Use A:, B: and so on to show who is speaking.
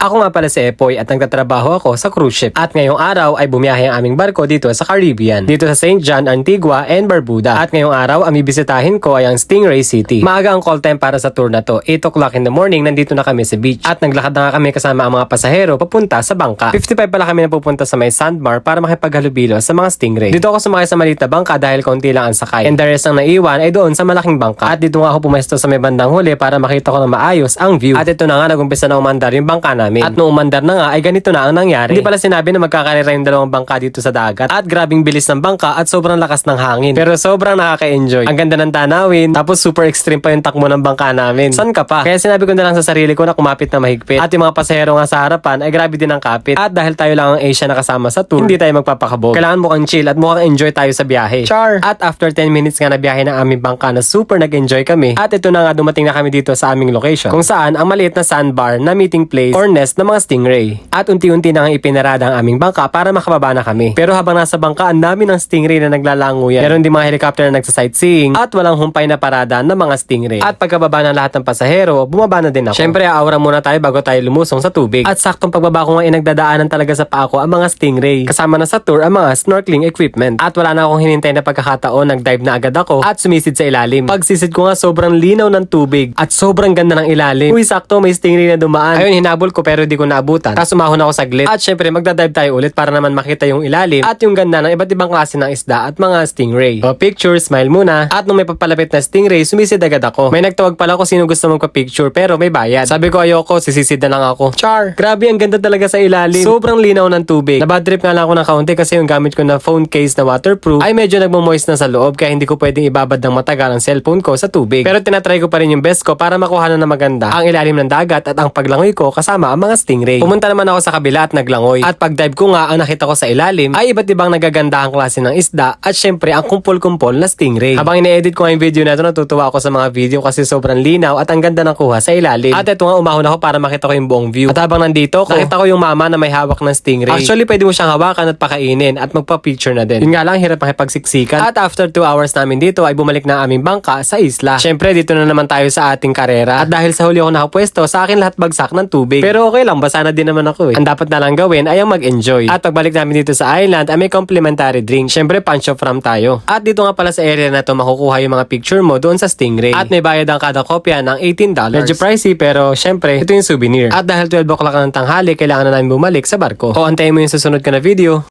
A: Ako nga pala si Epoy at nagtatrabaho ako sa cruise ship. At ngayong araw ay bumiyahe ang aming barko dito sa Caribbean. Dito sa St. John, Antigua and Barbuda. At ngayong araw ang bibisitahin ko ay ang Stingray City. Maaga ang call time para sa tour na to. 8 o'clock in the morning nandito na kami sa beach. At naglakad na nga kami kasama ang mga pasahero papunta sa bangka. 55 pala kami na pupunta sa may sandbar para makipaghalubilo sa mga stingray. Dito ako sumakay sa maliit na bangka dahil kaunti lang ang sakay. And the rest ang naiwan ay doon sa malaking bangka. At dito nga ako pumesto sa may bandang huli para makita ko na maayos ang view. At ito na nga nagumpisa na umandar yung bangka namin. At nung umandar na nga ay ganito na ang nangyari. Hindi pala sinabi na magkakarera yung dalawang bangka dito sa dagat. At grabing bilis ng bangka at sobrang lakas ng hangin. Pero sobrang nakaka-enjoy. Ang ganda ng tanawin. Tapos super extreme pa yung takbo ng bangka namin. San ka pa? Kaya sinabi ko na lang sa sarili ko na kumapit na mahigpit. At yung mga pasahero nga sa harapan ay grabe din ang kapit. At dahil tayo lang ang Asia na kasama sa tour, hindi tayo magpapakabog. Kailangan mukhang chill at mukhang enjoy tayo sa biyahe. Char! At after 10 minutes nga na biyahe ng aming bangka na super nag-enjoy kami. At ito na nga dumating na kami dito sa aming location. Kung saan ang maliit na sandbar na meeting place or nest ng mga stingray. At unti-unti na nga ipinarada ang aming bangka para makababa na kami. Pero habang nasa bangka, ang dami ng stingray na naglalanguyan. Meron din mga helicopter na nagsa-sightseeing at walang humpay na parada ng mga stingray. At pagkababa ng lahat ng pasahero, bumaba na din ako. Syempre, aawra muna tayo bago tayo lumusong sa tubig. At saktong pagbaba ko nga nagdadaanan talaga sa paa ko ang mga stingray. Kasama na sa tour ang mga snorkeling equipment. At wala na akong hinintay na pagkakataon, nag-dive na agad ako at sumisid sa ilalim. Pagsisid ko nga sobrang linaw ng tubig at sobrang ganda ng ilalim. Uy, sakto may stingray na dumaan. Ayun, hinabol ko pero di ko naabutan. Kaso umahon ako saglit. At syempre, magdadive tayo ulit para naman makita yung ilalim at yung ganda ng iba't ibang klase ng isda at mga stingray. O, picture, smile muna. At nung may papalapit na stingray, sumisid agad ako. May nagtawag pala kung sino gusto magpa-picture pero may bayad. Sabi ko ayoko, sisisid na lang ako. Char! Grabe, ang ganda talaga sa ilalim. Sobrang linaw ng tubig. Nabad trip nga lang ako ng kaunti kasi yung gamit ko na phone case na waterproof ay medyo nagmo-moist na sa loob kaya hindi ko pwedeng ibabad ng matagal ang cellphone ko sa tubig. Pero tinatry ko pa rin yung best ko para makuha na maganda ang ilalim ng dagat at ang paglangoy ko kasama ang mga stingray. Pumunta naman ako sa kabila at naglangoy. At pag dive ko nga, ang nakita ko sa ilalim ay iba't ibang nagagandahang klase ng isda at syempre ang kumpol-kumpol na stingray. Habang ine-edit ko nga yung video na ito, natutuwa ako sa mga video kasi sobrang linaw at ang ganda ng kuha sa ilalim. At ito nga umahon ako para makita ko yung buong view. At habang nandito ko, nakita ko yung mama na may hawak ng stingray. Actually, pwede mo siyang hawakan at pakainin at magpa-picture na din. Yun nga lang, hirap makipagsiksikan. At after 2 hours namin dito ay bumalik na aming bangka sa isla. Syempre, dito na naman tayo sa ating karera. At dahil sa huli ako nakapwesto, sa akin lahat bagsak ng tubig. Pero okay lang, basa na din naman ako eh. Ang dapat na lang gawin ay ang mag-enjoy. At pagbalik namin dito sa island ay may complimentary drink. Syempre, punch of ram tayo. At dito nga pala sa area na to makukuha yung mga picture mo doon sa stingray. At may bayad ang kada kopya ng $18. Medyo pricey pero syempre, ito yung souvenir. At dahil 12 o'clock ng tanghali, kailangan na namin bumalik sa barko. O antayin mo yung susunod ko na video.